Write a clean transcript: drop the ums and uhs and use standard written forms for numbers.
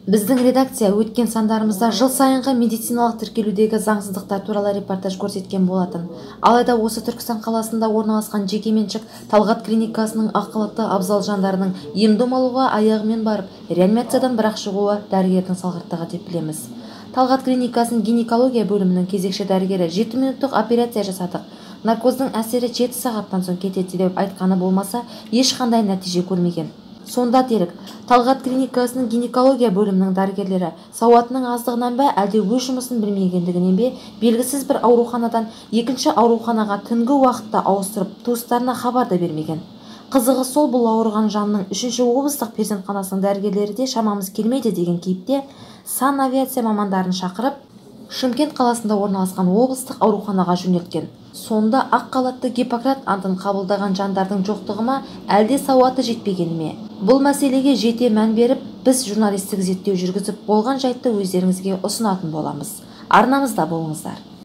Біздің редакция өткен сандарымызда жыл сайынғы медициналық тіркелудегі заңсыздықтар туралы репортаж көрсеткен болатын. Алайда осы Түркістан қаласында орналасқан жекеменшік Талғат клиникасының ақылатты абзал жандарының ем-дом алуға аяғымен барып, реанимациядан бірақ шығуы дәрігердің салғырттығы деп білеміз. Талғат клиникасының гинекология бөлімінің кезекші дәрігері 7 минуттық операция жасадық. Наркоздың әсері 7 сағаттан соң кетеді деп айтқаны болмаса, ешқандай нәтиже көрмеген. Сонда делік, Талғат клиникасының гинекология бөлімінің дәрігерлері сауатының аздығынан ба, әлде өз жұмысын білмегендігінен бе, белгісіз бір ауруханадан екінші ауруханаға түнгі уақытта ауыстырып, туыстарына хабар да бермеген. Қызығы сол, бұл ауырған жанның 3-ші облыстық перзентханасының дәрігерлері де шамамыз келмейді деген кейіпте санавиация мамандарын шақырып, Шымкент қаласында орналасқан облыстық ауруханаға жөнелткен. Сонда ақ халатты Гиппократ антын қабылдаған жандардың жоқтығы ма, әлде сауаты жетпегені ме? Бұл мәселеге жете мән беріп, біз журналистік зерттеу жүргізіп, болған жайтты өздеріңізге ұсынатын боламыз. Арнамызда болыңыздар.